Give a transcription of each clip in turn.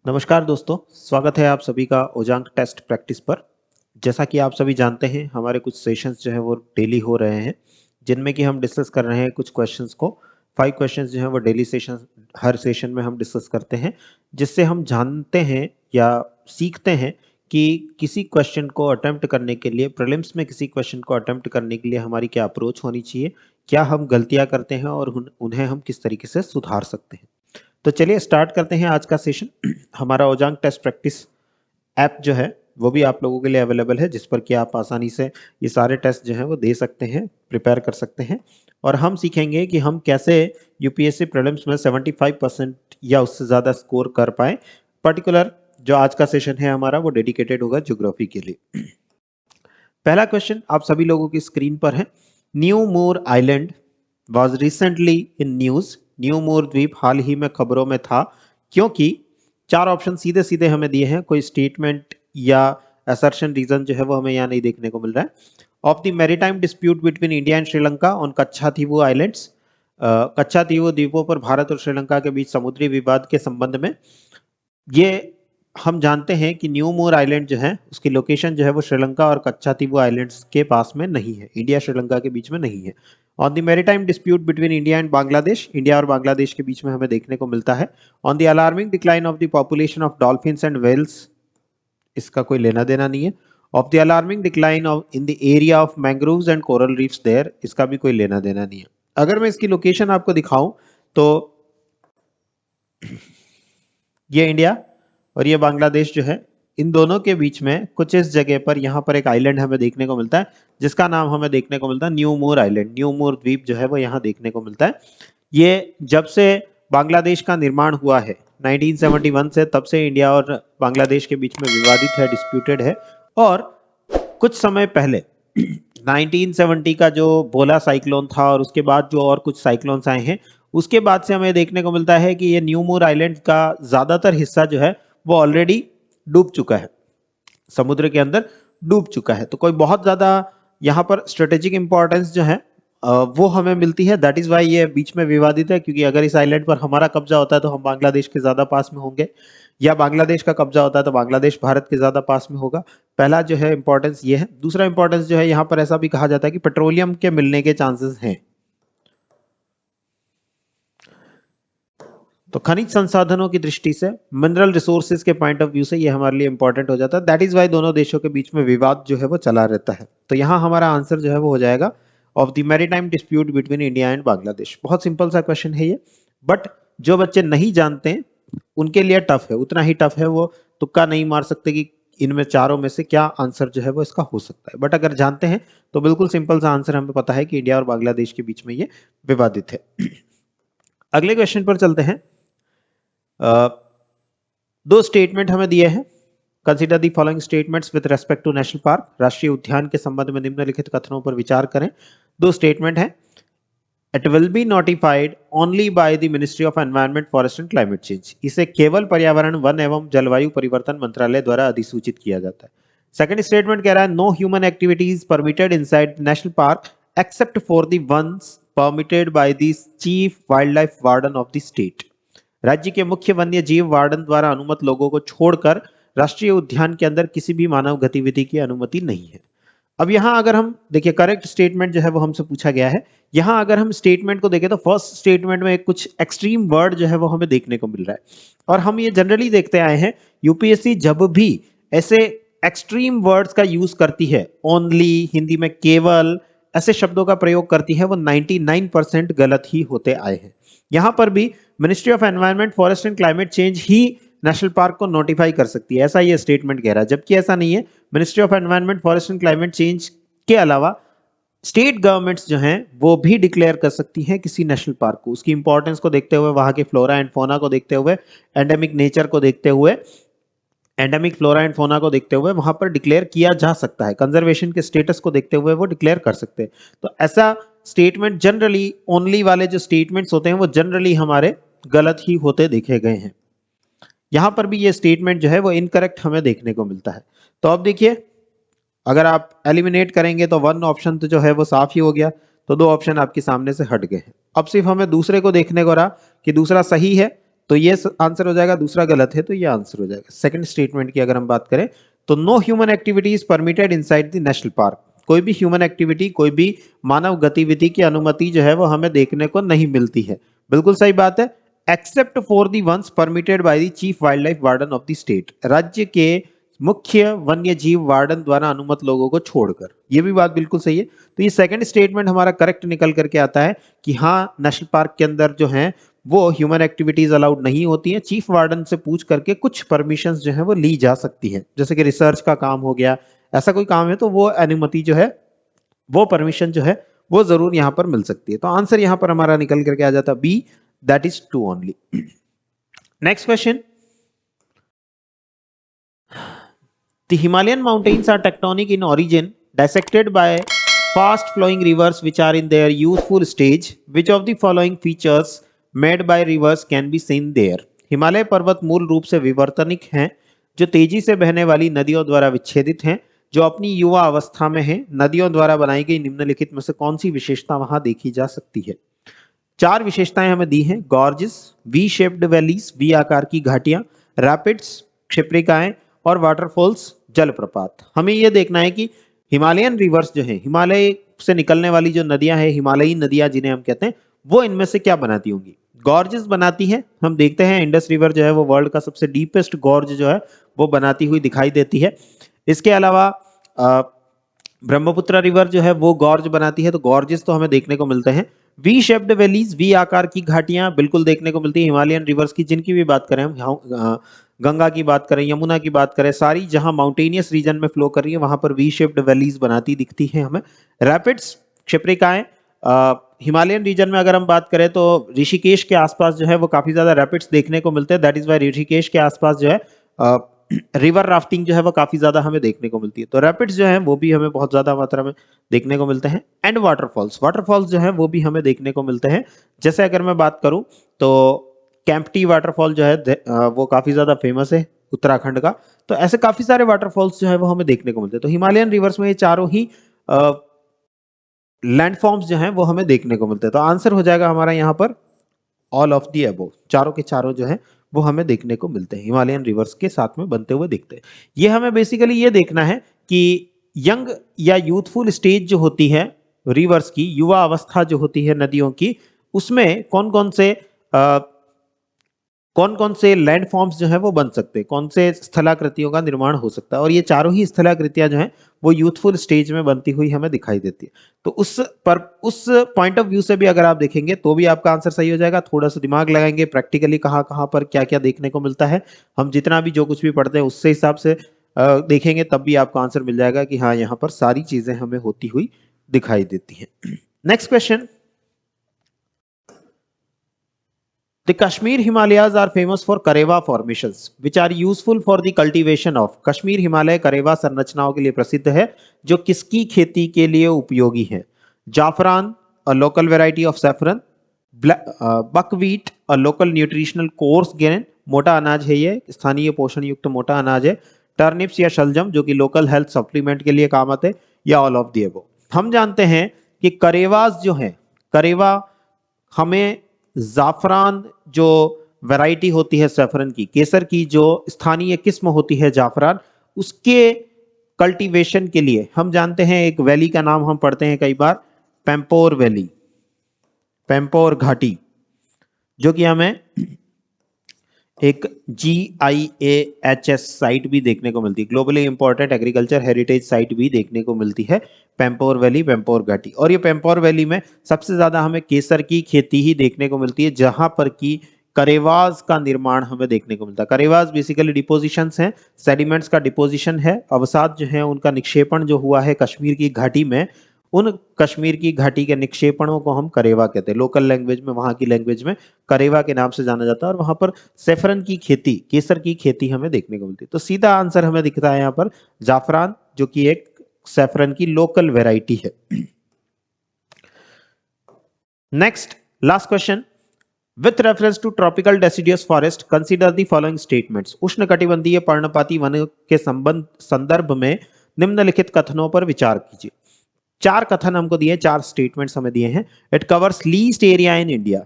नमस्कार दोस्तों, स्वागत है आप सभी का ओजांग टेस्ट प्रैक्टिस पर। जैसा कि आप सभी जानते हैं, हमारे कुछ सेशंस जो है वो डेली हो रहे हैं, जिनमें कि हम डिस्कस कर रहे हैं कुछ क्वेश्चंस को। 5 क्वेश्चंस जो हैं वो डेली सेशन, हर सेशन में हम डिस्कस करते हैं, जिससे हम जानते हैं या सीखते हैं कि किसी क्वेश्चन को अटेम्प्ट करने के लिए, प्रीलिम्स में किसी क्वेश्चन को अटेम्प्ट करने के लिए हमारी क्या अप्रोच होनी चाहिए, क्या हम गलतियाँ करते हैं और उन्हें हम किस तरीके से सुधार सकते हैं। तो चलिए स्टार्ट करते हैं आज का सेशन। हमारा ओजांग टेस्ट प्रैक्टिस ऐप जो है वो भी आप लोगों के लिए अवेलेबल है, जिस पर कि आप आसानी से ये सारे टेस्ट जो हैं वो दे सकते हैं, प्रिपेयर कर सकते हैं। और हम सीखेंगे कि हम कैसे यूपीएससी प्रीलिम्स में 75% या उससे ज़्यादा स्कोर कर पाए। पर्टिकुलर जो आज का सेशन है हमारा वो डेडिकेटेड होगा ज्योग्राफी के लिए। पहला क्वेश्चन आप सभी लोगों की स्क्रीन पर है। New Moore island was recently in news. New Moore द्वीप हाल ही में खबरों में था, क्योंकि 4 ऑप्शन सीधे सीधे हमें दिए हैं, कोई स्टेटमेंट या असर्शन रीजन जो है वो हमें यहाँ नहीं देखने को मिल रहा है। Of the maritime dispute between India and Sri Lanka on Katchatheevu islands. Katchatheevu द्वीपों पर भारत और श्रीलंका के बीच समुद्री विवाद के संबंध में। ये हम जानते हैं कि न्यू मोर आइलैंड जो है उसकी लोकेशन जो है वो श्रीलंका और कच्छातीवू आइलैंड्स के पास में नहीं है, इंडिया श्रीलंका के बीच में नहीं है। On the maritime dispute between India and Bangladesh, India और बांग्लादेश के बीच में हमें देखने को मिलता है। On the alarming decline of the population of dolphins and whales, इसका कोई लेना देना नहीं है। Of the alarming decline of in the area of mangroves and coral reefs there, इसका भी कोई लेना देना नहीं है। अगर मैं इसकी लोकेशन आपको दिखाऊं तो ये इंडिया और ये बांग्लादेश जो है, इन दोनों के बीच में कुछ इस जगह पर यहाँ पर एक आइलैंड हमें देखने को मिलता है, जिसका नाम हमें देखने को मिलता है New Moore island. New Moore द्वीप जो है वो यहाँ देखने को मिलता है। ये जब से बांग्लादेश का निर्माण हुआ है 1971 से, तब से इंडिया और बांग्लादेश के बीच में विवादित है, डिस्प्यूटेड है। और कुछ समय पहले 1970 का जो बोला साइक्लोन था और उसके बाद जो और कुछ साइक्लोन्स आए हैं, उसके बाद से हमें देखने को मिलता है कि ये न्यू मोर आइलैंड का ज्यादातर हिस्सा जो है वो ऑलरेडी डूब चुका है, समुद्र के अंदर डूब चुका है। तो कोई बहुत ज्यादा यहाँ पर स्ट्रेटेजिक इंपॉर्टेंस जो है वो हमें मिलती है। दैट इज वाई ये बीच में विवादित है, क्योंकि अगर इस आइलैंड पर हमारा कब्जा होता है तो हम बांग्लादेश के ज्यादा पास में होंगे, या बांग्लादेश का कब्जा होता है तो बांग्लादेश भारत के ज्यादा पास में होगा। पहला जो है इंपॉर्टेंस ये है। दूसरा इंपॉर्टेंस जो है, यहाँ पर ऐसा भी कहा जाता है कि पेट्रोलियम के मिलने के चांसेस हैं। तो खनिज संसाधनों की दृष्टि से, मिनरल रिसोर्सेज के पॉइंट ऑफ व्यू से ये हमारे लिए इंपॉर्टेंट हो जाता है। दैट इज वाई दोनों देशों के बीच में विवाद जो है वो चला रहता है। तो यहाँ हमारा आंसर जो है वो हो जाएगा of the maritime dispute between India and Bangladesh. बहुत सिंपल सा क्वेश्चन है ये, बट जो बच्चे नहीं जानते हैं उनके लिए टफ है, उतना ही टफ है। वो तुक्का नहीं मार सकते कि इनमें चारों में से क्या आंसर जो है वो इसका हो सकता है, बट अगर जानते हैं तो बिल्कुल सिंपल सा आंसर हमें पता है कि इंडिया और बांग्लादेश के बीच में ये विवादित है। अगले क्वेश्चन पर चलते हैं। दो स्टेटमेंट हमें दिए हैं। Consider the following statements with respect to national park. राष्ट्रीय उद्यान के संबंध में निम्नलिखित कथनों पर विचार करें। दो स्टेटमेंट है। It will be notified only by the ministry of environment, forest and climate change. इसे केवल पर्यावरण, वन एवं जलवायु परिवर्तन मंत्रालय द्वारा अधिसूचित किया जाता है। सेकंड स्टेटमेंट कह रहा है, no human activities permitted inside national park except for the ones permitted by the chief wild life warden of the state. राज्य के मुख्य वन्य जीव वार्डन द्वारा अनुमत लोगों को छोड़कर राष्ट्रीय उद्यान के अंदर किसी भी मानव गतिविधि की अनुमति नहीं है। अब यहाँ अगर हम देखिए, करेक्ट स्टेटमेंट जो है वो हमसे पूछा गया है। यहाँ अगर हम स्टेटमेंट को देखें तो फर्स्ट स्टेटमेंट में कुछ एक्सट्रीम वर्ड जो है वो हमें देखने को मिल रहा है, और हम ये जनरली देखते आए हैं, यूपीएससी जब भी ऐसे एक्सट्रीम वर्ड्स का यूज करती है, ओनली, हिंदी में केवल, ऐसे शब्दों का प्रयोग करती है, वो 99% गलत ही होते आए हैं। यहाँ पर भी ministry of environment, forest and climate change he national park को नोटिफाई कर सकती है, ऐसा ये स्टेटमेंट कह रहा है, जबकि ऐसा नहीं है। Ministry of environment, forest and climate change के अलावा स्टेट गवर्नमेंट्स जो हैं वो भी डिक्लेयर कर सकती हैं किसी नेशनल पार्क को, उसकी इंपॉर्टेंस को देखते हुए, वहां के फ्लोरा एंड फोना को देखते हुए, एंडेमिक नेचर को देखते हुए, एंडेमिक फ्लोरा एंड फोना को देखते हुए वहां पर डिक्लेयर किया जा सकता है। कंजर्वेशन के स्टेटस को देखते हुए वो डिक्लेयर कर सकते हैं। तो ऐसा स्टेटमेंट जनरली, ओनली वाले जो स्टेटमेंट्स होते हैं वो जनरली हमारे गलत ही होते देखे गए हैं। यहां पर भी ये स्टेटमेंट जो है वो इनकरेक्ट हमें देखने को मिलता है। तो अब देखिए, अगर आप एलिमिनेट करेंगे तो वन ऑप्शन तो जो है वो साफ ही हो गया, तो दो ऑप्शन आपके सामने से हट गए हैं। अब सिर्फ हमें दूसरे को देखने को रहा कि दूसरा सही है तो ये आंसर हो जाएगा, दूसरा गलत है तो ये आंसर हो जाएगा। सेकंड स्टेटमेंट की अगर हम बात करें तो no human activity is permitted inside the national park. कोई भी ह्यूमन एक्टिविटी, कोई भी मानव गतिविधि की अनुमति जो है वो हमें देखने को नहीं मिलती है। बिल्कुल सही बात है, except for the ones permitted by the chief wild life warden of the state. राज्य के मुख्य वन्य जीव वार्डन द्वारा अनुमत लोगों को छोड़कर। ये भी बात बिल्कुल सही है। तो ये सेकंड स्टेटमेंट हमारा करेक्ट निकल करके आता है कि हाँ, नेशनल पार्क के अंदर जो है वो ह्यूमन एक्टिविटीज अलाउड नहीं होती हैं। चीफ वार्डन से पूछ करके कुछ परमिशंस जो है वो ली जा सकती है, जैसे कि रिसर्च का काम हो गया, ऐसा कोई काम है तो वो अनुमति जो है, वो परमिशन जो है वो जरूर यहां पर मिल सकती है। तो आंसर यहां पर हमारा निकल करके आ जाता B, that is 2 only. Next question, the Himalayan mountains are tectonic in origin, dissected by fast flowing rivers which are in their youthful stage. Which of the following features made by rivers can be seen there? Himalaya पर्वत मूल रूप से विवर्तनिक हैं, जो तेजी से बहने वाली नदियों द्वारा विच्छेदित हैं, जो अपनी युवा अवस्था में हैं। नदियों द्वारा बनाई गई निम्नलिखित में से कौन सी विशेषता वहां देखी जा सकती है? 4 विशेषताएं हमें दी हैं, gorges, V shaped valleys, V आकार की घाटियां, रैपिड्स, क्षिप्रिकाएं और वाटरफॉल्स, जलप्रपात। हमें यह देखना है कि हिमालयन रिवर्स जो है, हिमालय से निकलने वाली जो नदियां हैं, हिमालयी नदियां जिन्हें हम कहते हैं, वो इनमें से क्या बनाती होंगी? गॉर्जेस बनाती है। हम देखते हैं इंडस रिवर जो है वो वर्ल्ड का सबसे डीपेस्ट गॉर्ज जो है वो बनाती हुई दिखाई देती है। इसके अलावा ब्रह्मपुत्र रिवर जो है वो गॉर्ज बनाती है, तो गॉर्जेस तो हमें देखने को मिलते हैं। वी शेप्ड वैलीज, वी आकार की घाटियां बिल्कुल देखने को मिलती है हिमालयन रिवर्स की, जिनकी भी बात करें हम, गंगा की बात करें, यमुना की बात करें, सारी जहां माउंटेनियस रीजन में फ्लो कर रही है वहां पर वी शेप्ड वैलीज बनाती दिखती है हमें। रैपिड्स, क्षिप्रिकाएं, हिमालयन रीजन में अगर हम बात करें तो ऋषिकेश के आसपास जो है वो काफी ज्यादा रैपिड्स देखने को मिलते हैं। दैट इज वाई ऋषिकेश के आसपास जो है रिवर राफ्टिंग जो है वो काफी ज्यादा हमें देखने को मिलती है। तो रैपिड्स जो है वो भी हमें बहुत ज्यादा मात्रा में देखने को मिलते हैं। एंड वाटरफॉल्स, वाटरफॉल्स जो है वो भी हमें देखने को मिलते हैं। जैसे अगर मैं बात करूं तो कैंपटी वाटरफॉल जो है वो काफी ज्यादा फेमस है उत्तराखंड का। तो ऐसे काफी सारे वाटरफॉल्स जो है वो हमें देखने को मिलते हैं। तो हिमालयन रिवर्स में ये चारों ही लैंडफॉर्म्स जो हैं वो हमें देखने को मिलते हैं। तो आंसर हो जाएगा हमारा यहाँ पर ऑल ऑफ दी अबोव। चारों के चारों जो है वो हमें देखने को मिलते हैं, हिमालयन रिवर्स के साथ में बनते हुए दिखते हैं। ये हमें बेसिकली ये देखना है कि यंग या यूथफुल स्टेज जो होती है रिवर्स की, युवा अवस्था जो होती है नदियों की, उसमें कौन कौन से लैंडफॉर्म्स जो है वो बन सकते हैं, कौन से स्थलाकृतियों का निर्माण हो सकता है। और ये चारों ही स्थलाकृतियां जो हैं वो यूथफुल स्टेज में बनती हुई हमें दिखाई देती है। तो उस पॉइंट ऑफ व्यू से भी अगर आप देखेंगे तो भी आपका आंसर सही हो जाएगा। थोड़ा सा दिमाग लगाएंगे, प्रैक्टिकली कहाँ कहाँ पर क्या क्या देखने को मिलता है, हम जितना भी जो कुछ भी पढ़ते हैं उससे हिसाब से देखेंगे, तब भी आपको आंसर मिल जाएगा कि हाँ, यहाँ पर सारी चीजें हमें होती हुई दिखाई देती हैं। Next question, The Kashmir Himalayas are famous for Karewa formations, which are useful for the cultivation of। Kashmir Himalaya Karewa संरचनाओं के लिए प्रसिद्ध है, जो किसकी खेती के लिए उपयोगी है? जाफरान, a local variety of saffron, buckwheat, a local nutritional coarse grain, मोटा अनाज है ये, स्थानीय पोषण युक्त मोटा अनाज है। टर्निप्स या शलजम, जो कि लोकल हेल्थ सप्लीमेंट के लिए काम आते हैं, या ऑल ऑफ दी अबव। हम जानते हैं कि करेवास जो है, करेवा हमें जाफरान जो वैरायटी होती है सैफरन की, केसर की जो स्थानीय किस्म होती है जाफरान, उसके कल्टीवेशन के लिए हम जानते हैं एक वैली का नाम हम पढ़ते हैं कई बार, पैम्पोर वैली, पैम्पोर घाटी, जो कि हमें एक GIAHS साइट भी देखने को मिलती है, globally important agriculture heritage site भी देखने को मिलती है, पैम्पोर वैली, पैम्पोर घाटी। और ये पैम्पोर वैली में सबसे ज्यादा हमें केसर की खेती ही देखने को मिलती है, जहां पर की करेवाज का निर्माण हमें देखने को मिलता है। करेवाज बेसिकली डिपोजिशंस हैं, सेडिमेंट्स का डिपोजिशन है, अवसाद जो है उनका निक्षेपण जो हुआ है कश्मीर की घाटी में, उन कश्मीर की घाटी के निक्षेपणों को हम करेवा कहते हैं। लोकल लैंग्वेज में, वहां की लैंग्वेज में करेवा के नाम से जाना जाता है। और वहां पर सेफरन की खेती, केसर की खेती हमें देखने को मिलती है। तो सीधा आंसर हमें दिखता है यहाँ पर जाफरान, जो कि एक सेफरन की लोकल वेराइटी है। Next last question, with reference to tropical deciduous forest consider the following statements. उष्णकटिबंधीय पर्णपाती वन के संदर्भ में निम्नलिखित कथनों पर विचार कीजिए। 4 कथन हमको दिए, 4 स्टेटमेंट्स हमें दिए हैं। It covers least area in India,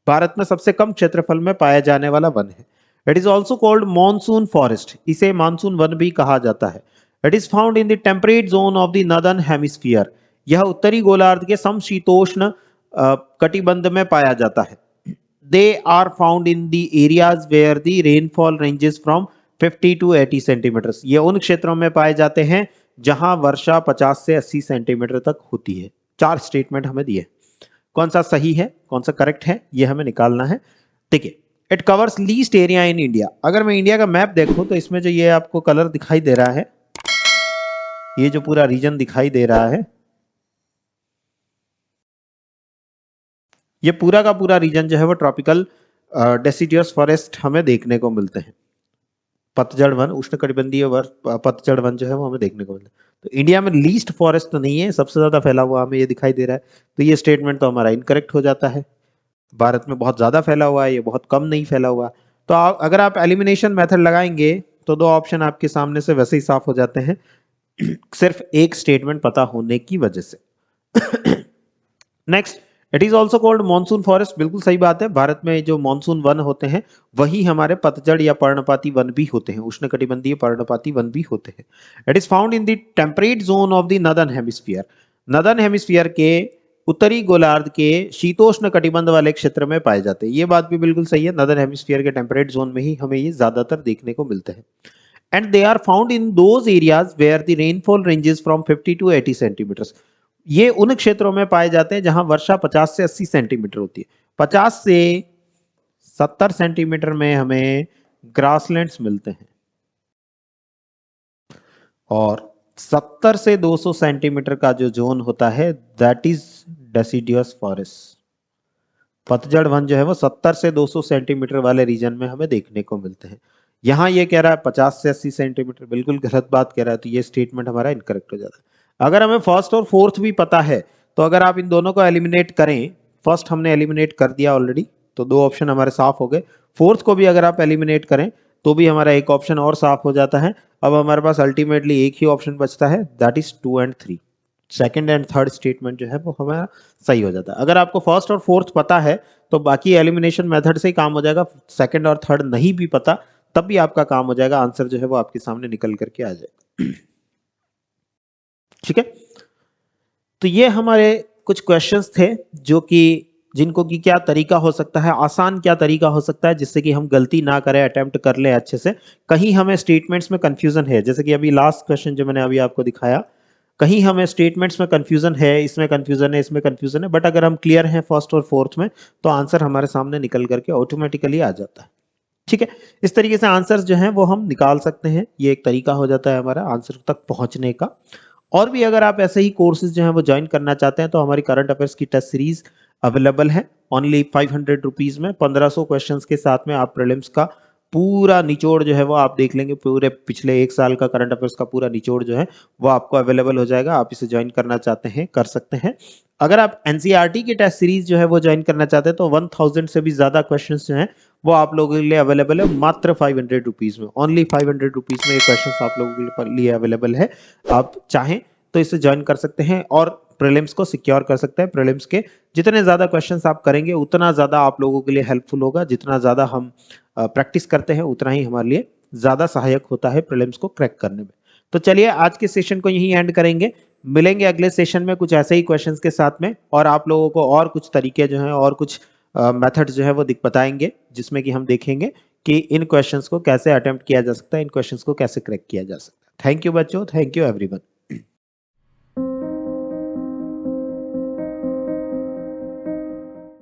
Bharat में सबसे कम क्षेत्रफल में पाया जाने वाला वन है। It is also called monsoon forest, इसे मानसून वन भी कहा जाता है। It is found in the temperate zone of the northern hemisphere, यह उत्तरी गोलार्ध के समशीतोष्ण कटिबंध में पाया जाता है। They are found in the areas where the rainfall ranges from 50 to 80 centimetres, ये उन क्षेत्रों में पाए जाते हैं जहां वर्षा 50 से 80 सेंटीमीटर तक होती है। 4 स्टेटमेंट हमें दिए, कौन सा सही है कौन सा करेक्ट है ये हमें निकालना है। देखिए, it covers least area in India. अगर मैं इंडिया का मैप देखूं तो इसमें जो ये आपको कलर दिखाई दे रहा है, ये जो पूरा रीजन दिखाई दे रहा है, ये पूरा का पूरा रीजन जो है वो ट्रॉपिकल डेसिडियस फॉरेस्ट हमें देखने को मिलते हैं। पतझड़ वन, उष्णकटिबंधीय पतझड़ वन जो है वो हमें देखने को मिलता है। तो इंडिया में लीस्ट फॉरेस्ट तो नहीं है, सबसे ज्यादा फैला हुआ हमें ये दिखाई दे रहा है, तो ये स्टेटमेंट तो हमारा इनकरेक्ट हो जाता है। भारत में बहुत ज्यादा फैला हुआ है, ये बहुत कम नहीं फैला हुआ। तो अगर आप एलिमिनेशन मेथड लगाएंगे तो दो ऑप्शन आपके सामने से वैसे ही साफ हो जाते हैं, सिर्फ एक स्टेटमेंट पता होने की वजह से। Next, it is also called monsoon forest, बिल्कुल सही बात है। भारत में जो मानसून वन होते हैं वही हमारे पतझड़ या पर्णपाती वन भी होते हैं, उष्णकटिबंधीय पर्णपाती वन भी होते हैं। It is found in the temperate zone of the northern hemisphere, northern hemisphere के उत्तरी गोलार्ध के शीतोष्ण कटिबंध वाले क्षेत्र में पाए जाते हैं। ये बात भी बिल्कुल सही है, नॉर्दर्न हेमिस्फीयर के टेम्परेट जोन में ही हमें ये ज्यादातर देखने को मिलते हैं। And they are found in those areas where the rainfall ranges from 50 to 80 centimetres, ये उन क्षेत्रों में पाए जाते हैं जहां वर्षा 50 से 80 सेंटीमीटर होती है। 50 से 70 सेंटीमीटर में हमें ग्रासलैंड्स मिलते हैं और 70 से 200 सेंटीमीटर का जो जोन होता है दैट इज डेसिडियस फॉरेस्ट। पतझड़ वन जो है वो 70 से 200 सेंटीमीटर वाले रीजन में हमें देखने को मिलते हैं। यहाँ ये कह रहा है 50 से 80 सेंटीमीटर, बिल्कुल गलत बात कह रहा है, तो ये स्टेटमेंट हमारा इनकरेक्ट हो जाता है। अगर हमें फर्स्ट और फोर्थ भी पता है तो अगर आप इन दोनों को एलिमिनेट करें, फर्स्ट हमने एलिमिनेट कर दिया ऑलरेडी, तो दो ऑप्शन हमारे साफ हो गए। फोर्थ को भी अगर आप एलिमिनेट करें तो भी हमारा एक ऑप्शन और साफ हो जाता है। अब हमारे पास अल्टीमेटली एक ही ऑप्शन बचता है, that is 2 and 3। Second and third statement जो है वो हमारा सही हो जाता है। अगर आपको फर्स्ट और फोर्थ पता है तो बाकी एलिमिनेशन मेथड से ही काम हो जाएगा। सेकंड और थर्ड नहीं भी पता तब भी आपका काम हो जाएगा, आंसर जो है वो आपके सामने निकल करके आ जाएगा। ठीक है, तो ये हमारे कुछ क्वेश्चंस थे जो कि जिनको कि क्या तरीका हो सकता है, आसान क्या तरीका हो सकता है जिससे कि हम गलती ना करें, अटेम्प्ट कर लें अच्छे से। कहीं हमें स्टेटमेंट्स में कंफ्यूजन है, जैसे कि अभी लास्ट क्वेश्चन जो मैंने अभी आपको दिखाया, कहीं हमें स्टेटमेंट्स में कंफ्यूजन है, इसमें कंफ्यूजन है, इसमें कंफ्यूजन है, बट अगर हम क्लियर हैं फर्स्ट और फोर्थ में तो आंसर हमारे सामने निकल करके ऑटोमेटिकली आ जाता है। ठीक है, इस तरीके से आंसर्स जो हैं वो हम निकाल सकते हैं, ये एक तरीका हो जाता है हमारा आंसर तक पहुंचने का। और भी अगर आप ऐसे ही कोर्सेज जो हैं वो ज्वाइन करना चाहते हैं तो हमारी करंट अफेयर्स की टेस्ट सीरीज अवेलेबल है ओनली 500 रुपीज में। 1500 क्वेश्चंस के साथ में आप प्रीलिम्स का पूरा निचोड़ जो है वो आप देख लेंगे, पूरे पिछले एक साल का करंट अफेयर्स का पूरा निचोड़ जो है वो आपको अवेलेबल हो जाएगा। आप इसे ज्वाइन करना चाहते हैं कर सकते हैं। अगर आप एनसीईआरटी की टेस्ट सीरीज जो है वो ज्वाइन करना चाहते हैं तो 1000 से भी ज्यादा क्वेश्चंस जो हैं वो आप लोगों के लिए अवेलेबल है मात्र 500 रुपीज में। ओनली 500 रुपीज में ये क्वेश्चंस आप लोगों के लिए अवेलेबल है। आप चाहें तो इसे ज्वाइन कर सकते हैं और प्रीलिम्स को सिक्योर कर सकते हैं। प्रीलिम्स के जितने ज्यादा क्वेश्चंस आप करेंगे उतना ज्यादा आप लोगों के लिए हेल्पफुल होगा, जितना ज्यादा हम प्रैक्टिस करते हैं उतना ही हमारे लिए ज्यादा सहायक होता है प्रीलिम्स को क्रैक करने में। तो चलिए आज के सेशन को यहीं एंड करेंगे, मिलेंगे अगले सेशन में कुछ ऐसे ही क्वेश्चंस के साथ में, और आप लोगों को और कुछ तरीके जो हैं और कुछ मेथड्स जो है वो बताएंगे जिसमें कि हम देखेंगे कि इन क्वेश्चंस को कैसे अटेम्प्ट किया जा सकता है, इन क्वेश्चंस को कैसे क्रैक किया जा सकता है। थैंक यू बच्चों, थैंक यू एवरीवन।